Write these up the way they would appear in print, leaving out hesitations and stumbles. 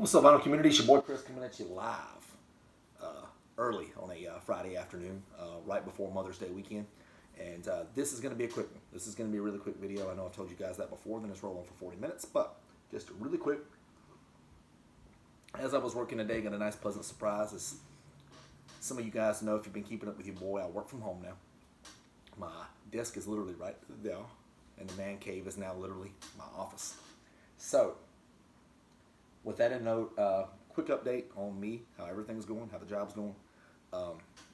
What's up, Vinyl Community? It's your boy Chris coming at you live early on a Friday afternoon, right before Mother's Day weekend. And this is going to be a quick one. This is going to be a really quick video. I know I've told you guys that before, then it's rolling for 40 minutes, but just really quick. As I was working today, got a nice pleasant surprise. As some of you guys know, if you've been keeping up with your boy, I work from home now. My desk is literally right there, and the man cave is now literally my office. So, with that in note, quick update on me, how everything's going, how the job's going.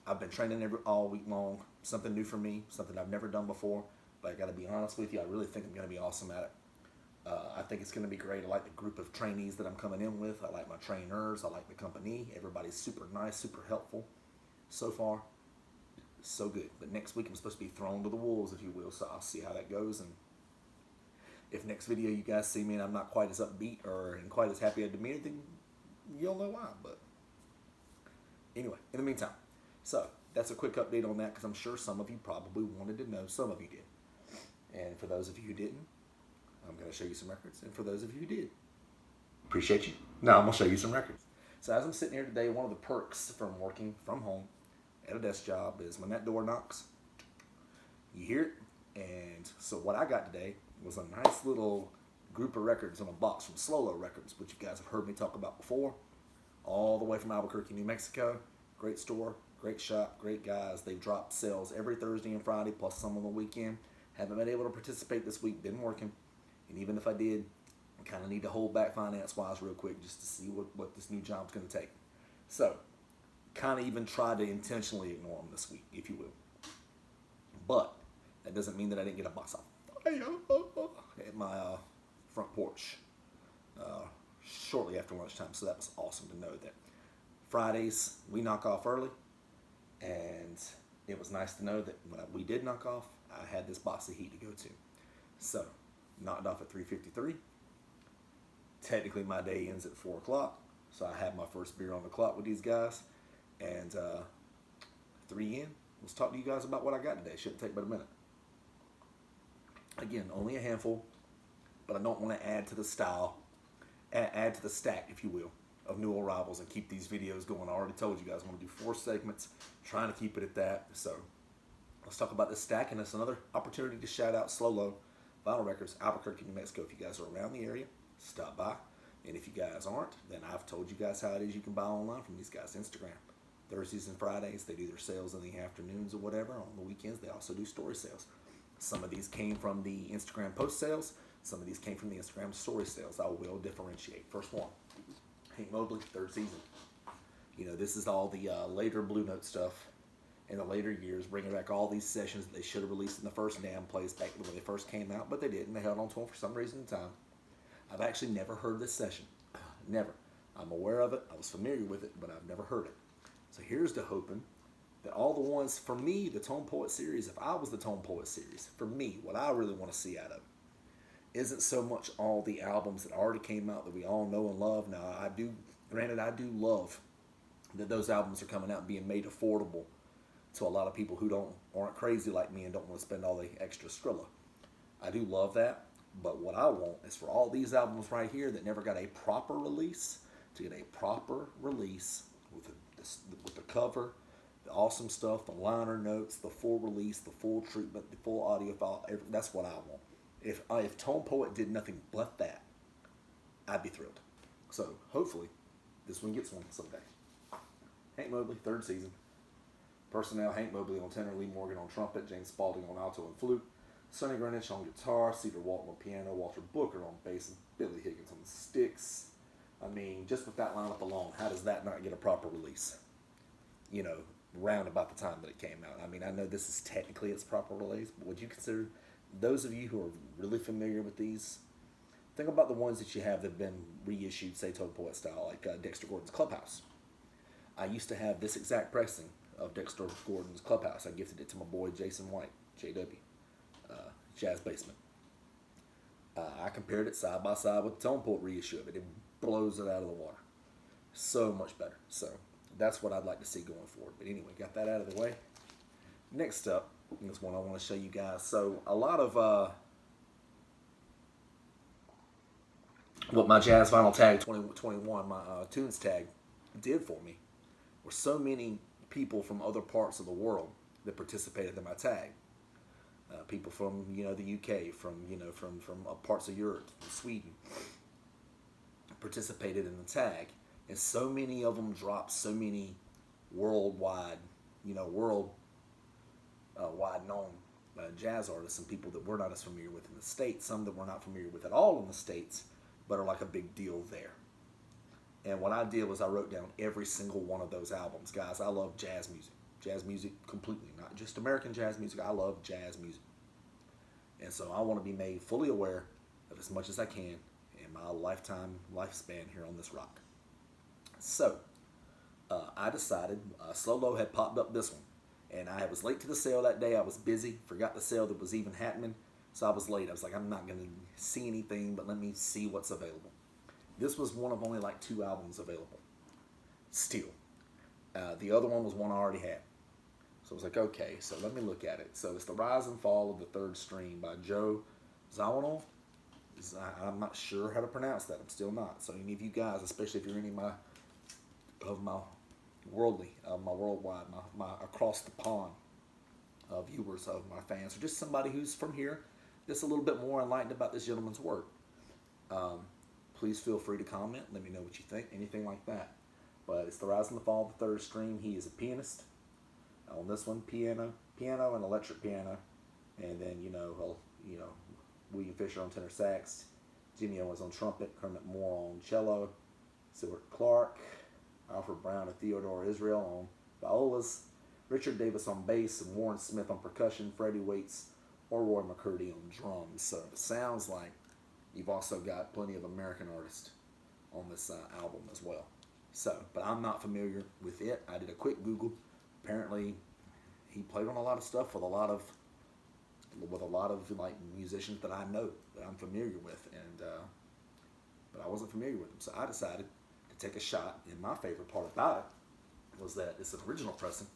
I've been training all week long, something new for me, something I've never done before, but I gotta be honest with you, I really think I'm gonna be awesome at it. I think it's gonna be great. I like the group of trainees that I'm coming in with. I like my trainers, I like the company. Everybody's super nice, super helpful. So far, so good. But next week I'm supposed to be thrown to the wolves, if you will, so I'll see how that goes. And if next video you guys see me and I'm not quite as upbeat or quite as happy a demeanor, then you'll know why. But anyway, in the meantime, so that's a quick update on that because I'm sure some of you probably wanted to know. Some of you did. And for those of you who didn't, I'm going to show you some records. And for those of you who did, appreciate you. Now I'm going to show you some records. So as I'm sitting here today, one of the perks from working from home at a desk job is when that door knocks, you hear it. And so what I got today was a nice little group of records on a box from SloLow Records, which you guys have heard me talk about before, all the way from Albuquerque, New Mexico. Great store, great shop, great guys. They drop sales every Thursday and Friday, plus some on the weekend. Haven't been able to participate this week, been working. And even if I did, I kind of need to hold back finance-wise real quick just to see what this new job's going to take. So, kind of even try to intentionally ignore them this week, if you will. But that doesn't mean that I didn't get a box off at my front porch shortly after lunchtime. So that was awesome to know that Fridays we knock off early, and it was nice to know that when we did knock off, I had this box of heat to go to. So knocked off at 3:53. Technically my day ends at 4 o'clock, so I had my first beer on the clock with these guys, and 3 in. Let's talk to you guys about what I got today. Shouldn't take but a minute. Again, only a handful, but I don't want to add to the add to the stack, if you will, of new arrivals and keep these videos going. I already told you guys I want to do 4 segments, trying to keep it at that. So let's talk about this stack, and it's another opportunity to shout out SloLow Vinyl Records, Albuquerque, New Mexico. If you guys are around the area, stop by. And if you guys aren't, then I've told you guys how it is you can buy online from these guys. Instagram. Thursdays and Fridays, they do their sales in the afternoons or whatever. On the weekends, they also do story sales. Some of these came from the Instagram post sales. Some of these came from the Instagram story sales. I will differentiate. First one, Hank Mobley, 3rd season. You know, this is all the later Blue Note stuff in the later years, bringing back all these sessions that they should have released in the first damn place back when they first came out, but they didn't. They held on to them for some reason in time. I've actually never heard this session. Never. I'm aware of it. I was familiar with it, but I've never heard it. So here's to hoping that all the ones, for me, the Tome Poet series, if I was the Tome Poet series, for me, what I really want to see out of it isn't so much all the albums that already came out that we all know and love. Now, I do love that those albums are coming out and being made affordable to a lot of people who aren't crazy like me and don't want to spend all the extra Skrilla. I do love that, but what I want is for all these albums right here that never got a proper release to get a proper release with the cover, the awesome stuff, the liner notes, the full release, the full treatment, the full audio file. That's what I want. If Tome Poet did nothing but that, I'd be thrilled. So hopefully this one gets one someday. Hank Mobley, 3rd season. Personnel: Hank Mobley on tenor, Lee Morgan on trumpet, James Spalding on alto and flute, Sonny Greenwich on guitar, Cedar Walton on piano, Walter Booker on bass, and Billy Higgins on the sticks. I mean, just with that lineup alone, how does that not get a proper release? You know, round about the time that it came out. I mean, I know this is technically its proper release, but would you consider, those of you who are really familiar with these, think about the ones that you have that have been reissued, say Tome Poet style, like Dexter Gordon's Clubhouse. I used to have this exact pressing of Dexter Gordon's Clubhouse. I gifted it to my boy Jason White, JW, Jazz Basement. I compared it side by side with the Tone Poet reissue of it. It blows it out of the water. So much better. So that's what I'd like to see going forward. But anyway, got that out of the way. Next up is one I want to show you guys. So a lot of what my Jazz Vinyl Tag 2021, my tunes tag, did for me were so many people from other parts of the world that participated in my tag. People from the UK, from parts of Europe, from Sweden, participated in the tag, and so many of them dropped so many worldwide, world wide known jazz artists and people that we're not as familiar with in the States, some that we're not familiar with at all in the States, but are like a big deal there. And what I did was I wrote down every single one of those albums. Guys, I love jazz music. Jazz music completely, not just American jazz music. I love jazz music. And so I want to be made fully aware of as much as I can in my lifespan here on this rock. So I decided, SloLow had popped up this one. And I was late to the sale that day. I was busy, forgot the sale that was even happening. So I was late. I was like, I'm not going to see anything, but let me see what's available. This was one of only like 2 albums available. Still. The other one was one I already had. So I was like, okay, so let me look at it. So it's The Rise and Fall of the Third Stream by Joe Zawinul. I'm not sure how to pronounce that. I'm still not. So any of you guys, especially if you're any of my worldwide, my across the pond viewers of my fans, or just somebody who's from here that's a little bit more enlightened about this gentleman's work, please feel free to comment. Let me know what you think, anything like that. But it's The Rise and the Fall of the Third Stream. He is a pianist. On this one, piano and electric piano, and then William Fisher on tenor sax, Jimmy Owens on trumpet, Kermit Moore on cello, Stuart Clark, Alfred Brown and Theodore Israel on violas, Richard Davis on bass, and Warren Smith on percussion, Freddie Waits or Roy McCurdy on drums. So it sounds like you've also got plenty of American artists on this album as well. So, but I'm not familiar with it. I did a quick Google. Apparently, he played on a lot of stuff with a lot of like musicians that I know, that I'm familiar with, and but I wasn't familiar with them. So I decided to take a shot. And my favorite part about it was that it's an original pressing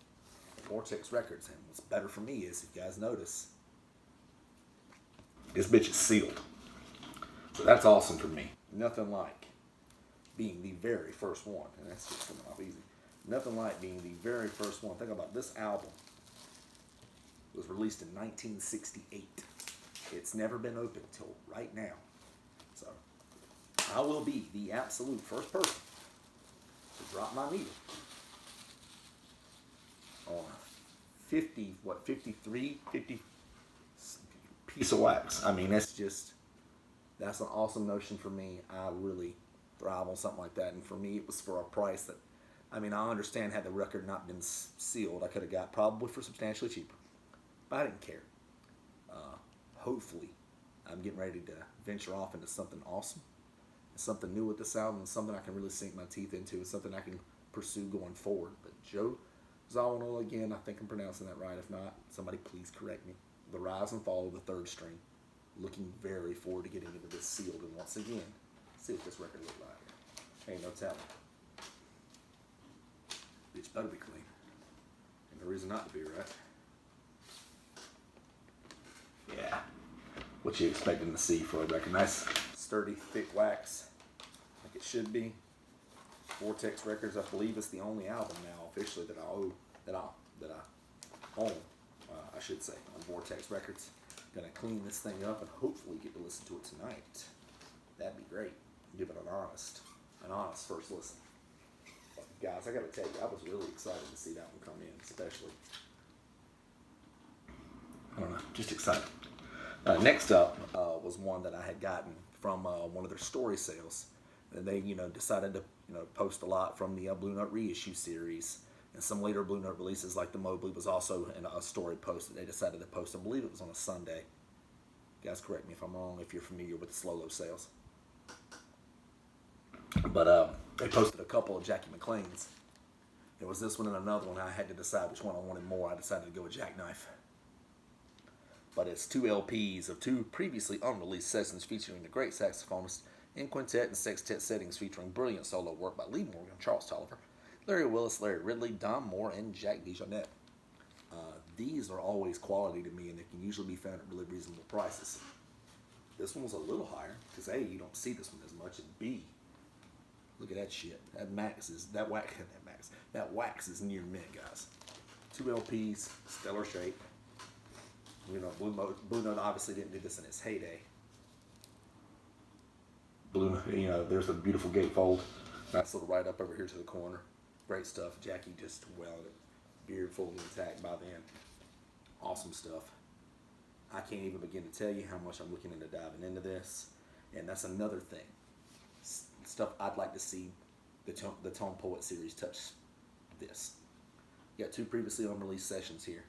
of Vortex Records. And what's better for me is, if you guys notice, this bitch is sealed. So that's awesome for me. Nothing like being the very first one, and that's just coming off easy. Nothing like being the very first one. Think about this album. It was released in 1968. It's never been opened till right now. So I will be the absolute first person to drop my needle on 50 piece of wax. I mean, that's an awesome notion for me. I really thrive on something like that. And for me, it was for a price that, I mean, I understand had the record not been sealed, I could have got probably for substantially cheaper. But I didn't care. Hopefully, I'm getting ready to venture off into something awesome, something new with this album, and something I can really sink my teeth into, and something I can pursue going forward. But Joe Zawinul, again, I think I'm pronouncing that right. If not, somebody please correct me. The Rise and Fall of the Third String. Looking very forward to getting into this sealed. And once again, see what this record looks like. Ain't no telling. Bitch better be clean. And no reason not to be, right? Yeah. What you expecting to see for a record? Nice, sturdy, thick wax, like it should be. Vortex Records, I believe it's the only album now officially that I own. I should say, on Vortex Records. Gonna clean this thing up and hopefully get to listen to it tonight. That'd be great. Give it an honest first listen. But guys, I gotta tell you, I was really excited to see that one come in, especially. I don't know, just excited. Next up was one that I had gotten from one of their story sales. And they, decided to, post a lot from the Blue Note reissue series. And some later Blue Note releases, like the Mobley, was also in a story post that they decided to post. I believe it was on a Sunday. You guys, correct me if I'm wrong, if you're familiar with the SloLow sales. But they posted a couple of Jackie McLean's. There was this one and another one. I had to decide which one I wanted more. I decided to go with Jackknife. But it's 2 LPs of 2 previously unreleased sessions featuring the great saxophonist in quintet and sextet settings, featuring brilliant solo work by Lee Morgan, Charles Tolliver, Larry Willis, Larry Ridley, Don Moore, and Jack DeJohnette. These are always quality to me, and they can usually be found at really reasonable prices. this one was a little higher because A, you don't see this one as much, and B, look at that shit. That wax is near mint, guys. 2 LPs, stellar shape. You know, Blue Note obviously didn't do this in its heyday. You know, there's a beautiful gatefold. Nice little write up over here to the corner. Great stuff. Jackie just welded it. Beard fully intact by then. Awesome stuff. I can't even begin to tell you how much I'm looking into diving into this. And that's another thing. Stuff I'd like to see the Tome Poet series touch this. You got 2 previously unreleased sessions here.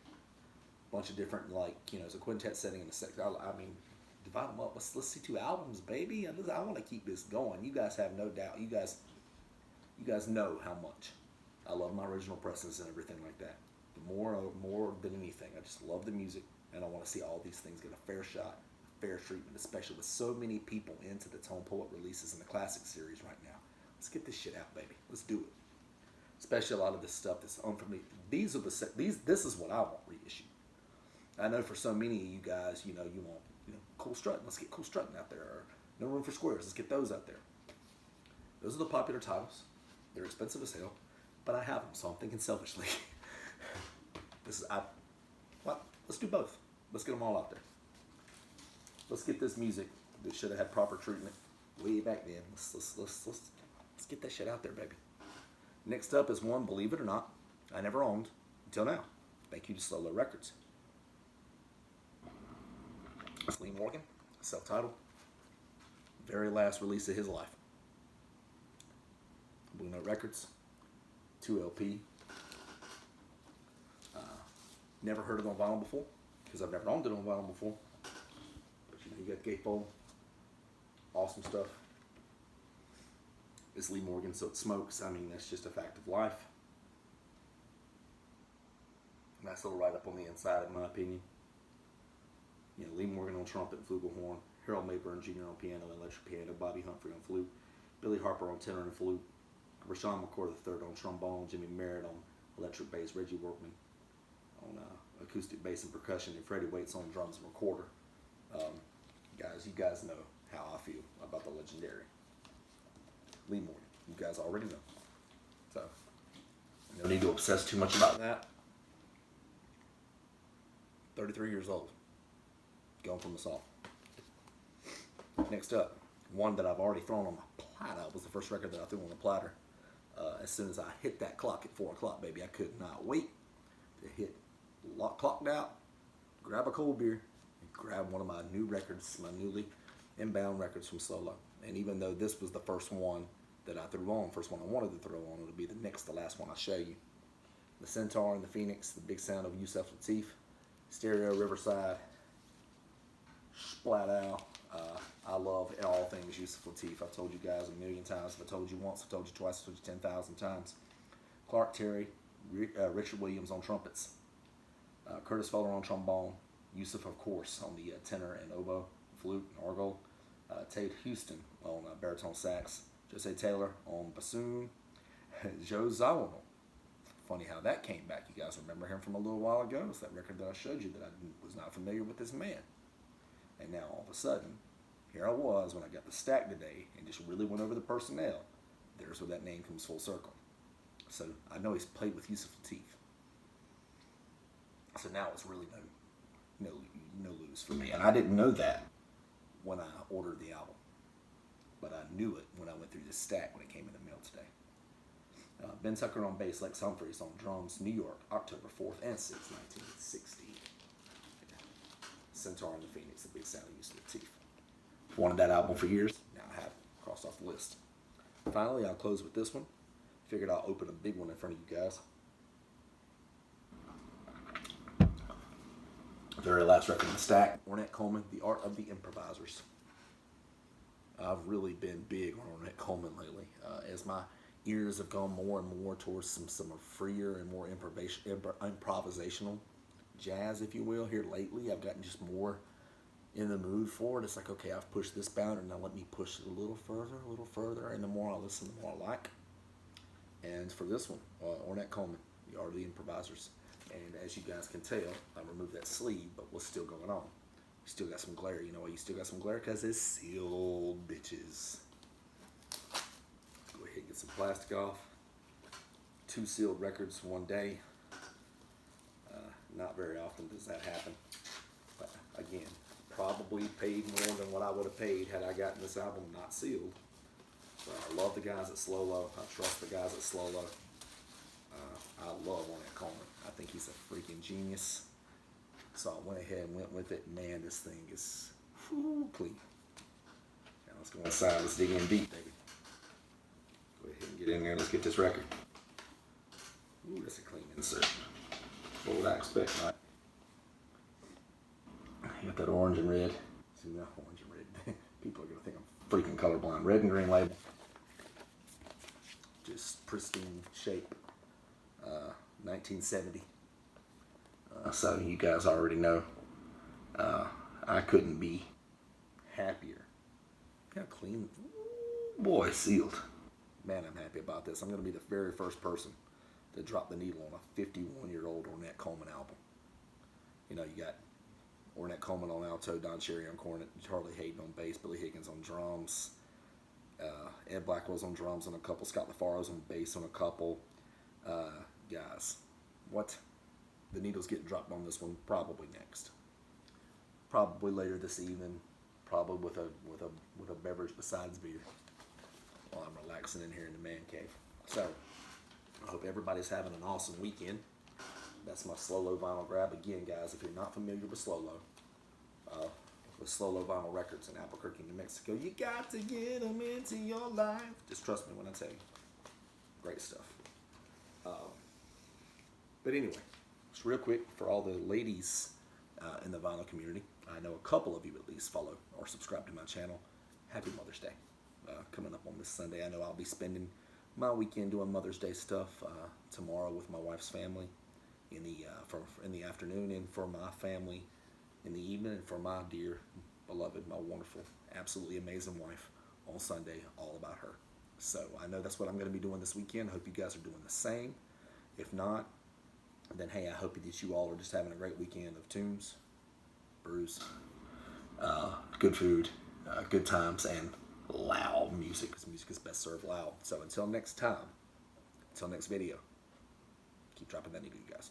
Bunch of different, like, you know, it's a quintet setting in the second. I mean, divide them up. Let's see 2 albums, baby. I want to keep this going. You guys have no doubt. You guys know how much I love my original presses and everything like that. The more than anything, I just love the music, and I want to see all these things get a fair shot, fair treatment, especially with so many people into the Tome Poet releases in the classic series right now. Let's get this shit out, baby. Let's do it. Especially a lot of this stuff that's unfamiliar. This is what I want reissued. I know for so many of you guys, you know, you want, you know, cool strutting. Let's get cool strutting out there. Or no room for squares. Let's get those out there. Those are the popular titles. They're expensive as hell, but I have them, so I'm thinking selfishly. Let's do both. Let's get them all out there. Let's get this music that should have had proper treatment way back then. Let's get that shit out there, baby. Next up is one, believe it or not, I never owned until now. Thank you to SloLow Records. It's Lee Morgan, self-titled. Very last release of his life. Blue Note Records, 2 LP. Never heard it on vinyl before, because I've never owned it on vinyl before. But you know, you got gatefold. Awesome stuff. It's Lee Morgan, so it smokes. I mean, that's just a fact of life. Nice little write-up on the inside, in my opinion. You know, Lee Morgan on trumpet and flugelhorn, Harold Mayburn Jr. on piano and electric piano, Bobby Humphrey on flute, Billy Harper on tenor and flute, Rashawn McCord III on trombone, Jimmy Merritt on electric bass, Reggie Workman on acoustic bass and percussion, and Freddie Waits on drums and recorder. Guys, you guys know how I feel about the legendary Lee Morgan. You guys already know. So, no need to obsess too much about that. 33 years old. Going from us all. Next up, one that I've already thrown on my platter. It was the first record that I threw on the platter. As soon as I hit that clock at 4 o'clock, baby, I could not wait to hit clocked out, grab a cold beer, and grab one of my new records, my newly inbound records from SloLow. And even though this was the first one that I threw on, first one I wanted to throw on, it'll be the last one I show you. The Centaur and the Phoenix, the big sound of Yusef Lateef, stereo Riverside, splat out. I love all things Yusef Lateef. I've told you guys a million times. If I told you once, I've told you twice, I've told you 10,000 times. Clark Terry, Richard Williams on trumpets, Curtis Fuller on trombone, Yusef, of course, on the tenor and oboe, flute, and orgel, Tate Houston on baritone sax, Jose Taylor on bassoon, Joe Zawinul. Funny how that came back. You guys remember him from a little while ago. It's that record that I showed you that I was not familiar with this man. And now all of a sudden, here I was when I got the stack today and just really went over the personnel. There's where that name comes full circle. So I know he's played with Yusef Lateef. So now it's really no lose for me. And I didn't know that when I ordered the album. But I knew it when I went through the stack when it came in the mail today. Ben Tucker on bass, Lex Humphreys on drums, New York, October 4th and 6th, 1960. Centaur and the Phoenix, the big sound of Yusef Lateef. Wanted that album for years. Now I have it. Crossed off the list. Finally, I'll close with this one. Figured I'll open a big one in front of you guys. Very last record in the stack. Ornette Coleman, The Art of the Improvisers. I've really been big on Ornette Coleman lately. As my ears have gone more and more towards some freer and more improvisational jazz, if you will, here lately. I've gotten just more in the mood for it. It's like, okay, I've pushed this boundary, now let me push it a little further, and the more I listen, the more I like. And for this one, Ornette Coleman, The Art of the Improvisers. And as you guys can tell, I removed that sleeve, but what's still going on? Still got some glare. You know why you still got some glare? Because it's sealed, bitches. Go ahead and get some plastic off. 2 sealed records one day. Not very often does that happen. But again, probably paid more than what I would have paid had I gotten this album not sealed. But I love the guys at SloLow. I trust the guys at SloLow. I love Ornette Coleman. I think he's a freaking genius. So I went ahead and went with it. Man, this thing is clean. Now let's go inside. Let's dig in deep, baby. Go ahead and get in there. Let's get this record. Ooh, that's a clean insert. What would I expect, right? You got that orange and red. See, not orange and red. People are going to think I'm freaking colorblind. Red and green label. Just pristine shape. 1970. So you guys already know. I couldn't be happier. Got clean. Ooh, boy, sealed. Man, I'm happy about this. I'm going to be the very first person to drop the needle on a 51-year-old Ornette Coleman album. You know, you got Ornette Coleman on alto, Don Cherry on cornet, Charlie Hayden on bass, Billy Higgins on drums, Ed Blackwell's on drums on a couple, Scott LaFaro's on bass on a couple. Guys, what? The needle's getting dropped on this one probably next. Probably later this evening, probably with a beverage besides beer, while I'm relaxing in here in the man cave. So, I hope everybody's having an awesome weekend. That's my SloLow Vinyl grab. Again, guys, if you're not familiar with SloLow Vinyl Records in Albuquerque, New Mexico, you got to get them into your life. Just trust me when I tell you. Great stuff. But anyway, just real quick, for all the ladies in the vinyl community, I know a couple of you at least follow or subscribe to my channel. Happy Mother's Day. Coming up on this Sunday. I know I'll be spending my weekend doing Mother's Day stuff tomorrow with my wife's family in the afternoon, and for my family in the evening, and for my dear, beloved, my wonderful, absolutely amazing wife on Sunday, all about her. So I know that's what I'm going to be doing this weekend. I hope you guys are doing the same. If not, then hey, I hope that you all are just having a great weekend of tunes, brews, good food, good times, and loud music, because music is best served loud. So until next time, until next video, keep dropping that needle, you guys.